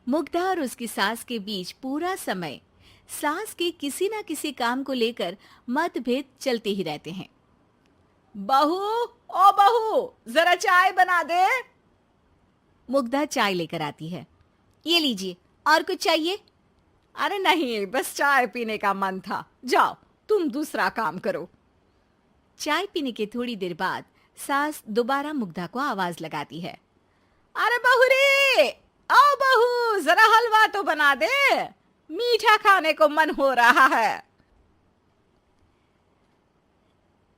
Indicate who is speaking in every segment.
Speaker 1: मुग्धा और उसकी सास के बीच पूरा समय सास के किसी ना किसी काम को लेकर मतभेद चलते ही रहते हैं।
Speaker 2: बहू, ओ बहू, जरा चाय बना दे।
Speaker 1: मुग्धा चाय लेकर आती है। ये लीजिए, और कुछ चाहिए?
Speaker 2: अरे नहीं, बस चाय पीने का मन था। जाओ, तुम दूसरा काम करो।
Speaker 1: चाय पीने के थोड़ी देर बाद सास दोबारा मुग्धा को आवाज लगाती है।
Speaker 2: अरे बहू रे, आओ बहू, जरा हलवा तो बना दे, मीठा खाने को मन हो रहा है।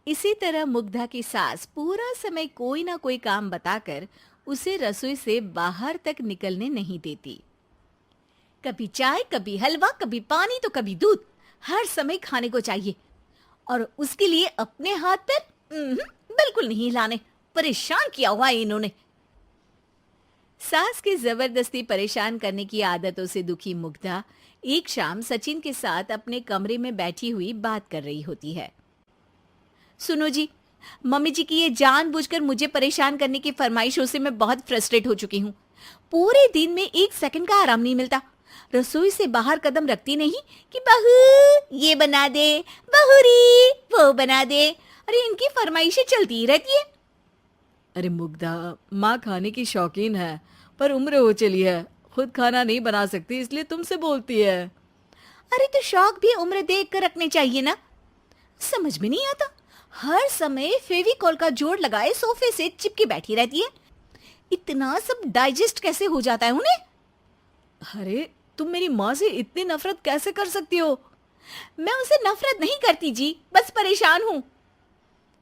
Speaker 1: इसी तरह मुग्धा की सास पूरा समय कोई ना कोई काम बताकर उसे रसोई से बाहर तक निकलने नहीं देती। कभी चाय, कभी हलवा, कभी पानी तो कभी दूध, हर समय खाने को चाहिए और उसके लिए अपने हाथ पैर बिल्कुल नहीं हिलाने। परेशान किया हुआ है इन्होंने। सास की जबरदस्ती परेशान करने की आदतों से दुखी मुग्धा एक शाम सचिन के साथ अपने कमरे में बैठी हुई बात कर रही होती है। सुनो जी, मम्मी जी की ये जानबूझकर मुझे परेशान करने की फरमाइशों से मैं बहुत फ्रस्ट्रेट हो चुकी हूँ। पूरे दिन में एक सेकंड का आराम नहीं मिलता। रसोई से बाहर कदम रखती नहीं कि बहू ये बना दे, बहुरी वो बना दे। अरे इनकी फरमाइशें चलती ही रहती है।
Speaker 2: अरे मुग्धा, माँ खाने की शौकीन है, पर उम्र हो चली है, खुद खाना नहीं बना सकती, इसलिए तुमसे बोलती है।
Speaker 1: अरे तो शौक भी उम्र देख कर रखने चाहिए ना। समझ में नहीं आता, हर समय फेविकॉल का जोड़ लगाए सोफे से चिपके बैठी रहती है। इतना सब डाइजेस्ट कैसे हो जाता है उन्हें?
Speaker 2: अरे तुम मेरी माँ से इतनी नफरत कैसे कर सकती हो?
Speaker 1: मैं उनसे नफरत नहीं करती जी, बस परेशान हूँ।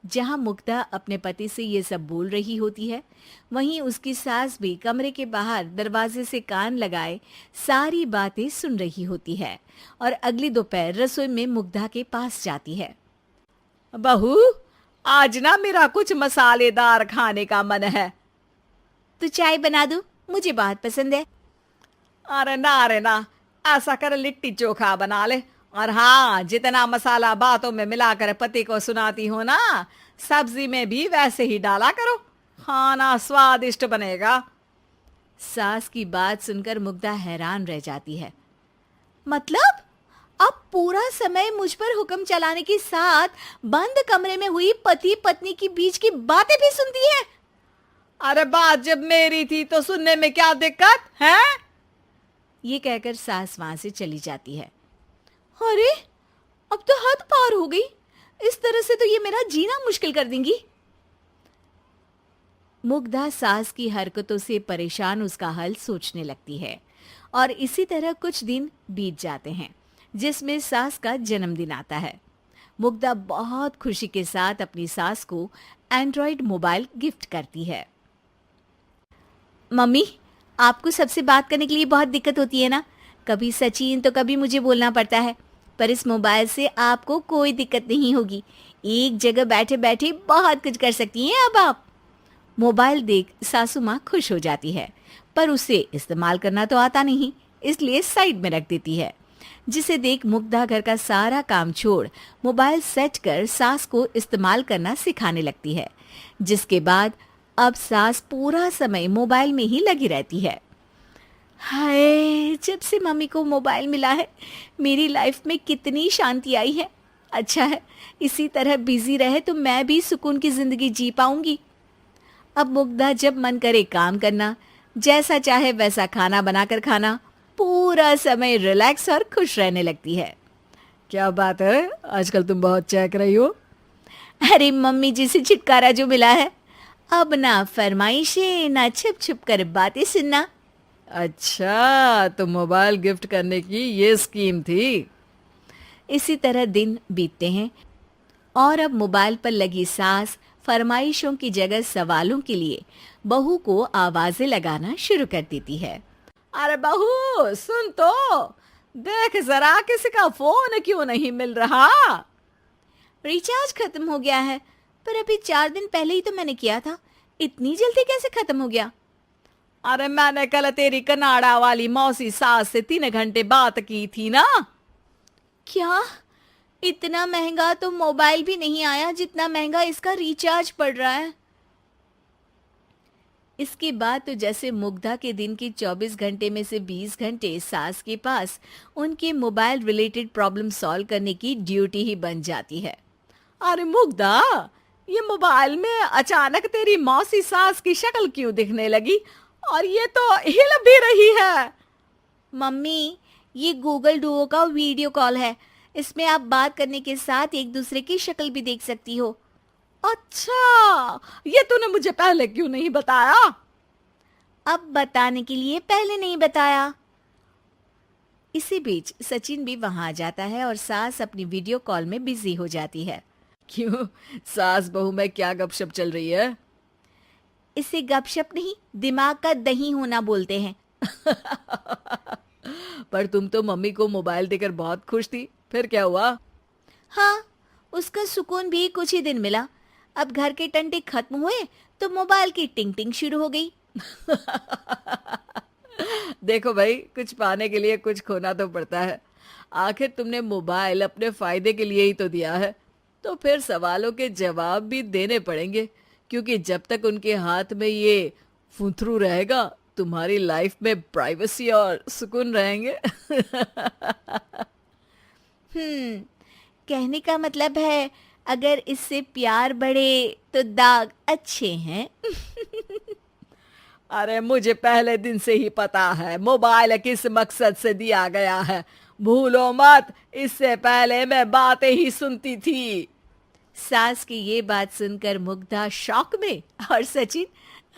Speaker 1: जहां मुग्धा अपने पति से ये सब बोल रही होती है, वहीं उसकी सास भी कमरे के बाहर दरवाजे से कान लगाए सारी बातें सुन रही होती है और अगली दोपहर रसोई में मुग्धा के पास जाती है।
Speaker 2: बहू, आज ना मेरा कुछ मसालेदार खाने का मन है।
Speaker 1: तो चाय बना दूं? मुझे बहुत पसंद है।
Speaker 2: अरे ना, ऐसा कर लिट्टी चोखा बना ले। और हाँ, जितना मसाला बातों में मिलाकर पति को सुनाती हो ना, सब्जी में भी वैसे ही डाला करो, खाना स्वादिष्ट बनेगा।
Speaker 1: सास की बात सुनकर मुग्धा हैरान रह जाती है। मतलब अब पूरा समय मुझ पर हुक्म चलाने के साथ बंद कमरे में हुई पति पत्नी की बीच की बातें भी सुनती है?
Speaker 2: अरे बात जब मेरी थी तो सुनने में क्या दिक्कत है?
Speaker 1: ये कहकर सास वहां से चली जाती है। अरे अब तो हद पार हो गई। इस तरह से तो ये मेरा जीना मुश्किल कर देंगी। मुग्धा सास की हरकतों से परेशान उसका हल सोचने लगती है और इसी तरह कुछ दिन बीत जाते हैं, जिसमें सास का जन्मदिन आता है। मुग्धा बहुत खुशी के साथ अपनी सास को एंड्रॉइड मोबाइल गिफ्ट करती है। मम्मी, आपको सबसे बात करने के लिए बहुत दिक्कत होती है ना? कभी सचिन तो कभी मुझे बोलना पड़ता है, पर इस मोबाइल से आपको कोई दिक्कत नहीं होगी। एक जगह बैठे बैठे बहुत कुछ कर सकती हैं अब आप। मोबाइल देख सासू माँ खुश हो जाती है, पर उसे इस्तेमाल करना तो आता नहीं, इसलिए साइड में रख देती है। जिसे देख मुग्धा घर का सारा काम छोड़ मोबाइल सेट कर सास को इस्तेमाल करना सिखाने लगती है, जिसके बाद अब सास पूरा समय मोबाइल में ही लगी रहती है। हाय, जब से मम्मी को मोबाइल मिला है मेरी लाइफ में कितनी शांति आई है। अच्छा है, इसी तरह बिजी रहे तो मैं भी सुकून की जिंदगी जी पाऊंगी। अब मुग्धा जब मन करे काम करना, जैसा चाहे वैसा खाना बनाकर खाना, पूरा समय रिलैक्स और खुश रहने लगती है।
Speaker 2: क्या बात है, आजकल तुम बहुत चहक रही हो।
Speaker 1: अरे मम्मी जी से छुटकारा जो मिला है, अब ना फरमाइशें ना छुप छुप कर बातें सुनना।
Speaker 2: अच्छा, तो मोबाइल गिफ्ट करने की ये स्कीम थी।
Speaker 1: इसी तरह दिन बीतते हैं और अब मोबाइल पर लगी सास फरमाइशों की जगह सवालों के लिए बहू को आवाजें लगाना शुरू कर देती है।
Speaker 2: अरे बहू, सुन तो, देख जरा किसी का फोन क्यों नहीं मिल रहा?
Speaker 1: रिचार्ज खत्म हो गया है, पर अभी 4 दिन पहले ही तो मैंने किया था। इतनी जल्दी कैसे खत्म हो गया?
Speaker 2: अरे मैंने कल तेरी कनाडा वाली मौसी सास से 3 घंटे बात की थी ना।
Speaker 1: क्या? इतना महंगा तो मोबाइल भी नहीं आया जितना महंगा इसका रिचार्ज पड़ रहा है। इसके बाद तो जैसे मुग्धा के दिन के 24 घंटे में से 20 घंटे सास के पास उनके मोबाइल रिलेटेड प्रॉब्लम सॉल्व करने की ड्यूटी ही बन जाती है।
Speaker 2: अरे मुग्धा, ये मोबाइल में अचानक तेरी मौसी सास की शक्ल क्यों दिखने लगी? और ये तो हिल भी रही है।
Speaker 1: मम्मी, ये गूगल डुओ का वीडियो कॉल है। इसमें आप बात करने के साथ एक दूसरे की शक्ल भी देख सकती हो।
Speaker 2: अच्छा, ये तूने मुझे पहले क्यों नहीं बताया?
Speaker 1: अब बताने के लिए पहले नहीं बताया। इसी बीच सचिन भी वहां आ जाता है और सास अपनी वीडियो कॉल में बिजी हो जाती है।
Speaker 2: क्यों, सास बहू में क्या गपशप चल रही है?
Speaker 1: इसे गपशप नहीं, दिमाग का दही होना बोलते हैं।
Speaker 2: पर तुम तो मम्मी को मोबाइल देकर बहुत खुश थी, फिर क्या हुआ?
Speaker 1: हाँ, उसका सुकून भी कुछ ही दिन मिला। अब घर के टंटे खत्म हुए तो मोबाइल की टिंग टिंग शुरू हो गई।
Speaker 2: देखो भाई, कुछ पाने के लिए कुछ खोना तो पड़ता है। आखिर तुमने मोबाइल अपने फायदे के लिए ही तो दिया है, तो फिर सवालों के जवाब भी देने पड़ेंगे, क्योंकि जब तक उनके हाथ में ये फुंथरू रहेगा, तुम्हारी लाइफ में प्राइवेसी और सुकून रहेंगे।
Speaker 1: कहने का मतलब है अगर इससे प्यार बढ़े तो दाग अच्छे हैं।
Speaker 2: अरे मुझे पहले दिन से ही पता है मोबाइल किस मकसद से दिया गया है। भूलो मत, इससे पहले मैं बातें ही सुनती थी।
Speaker 1: सास की ये बात सुनकर मुग्धा शॉक में और सचिन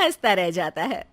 Speaker 1: हंसता रह जाता है।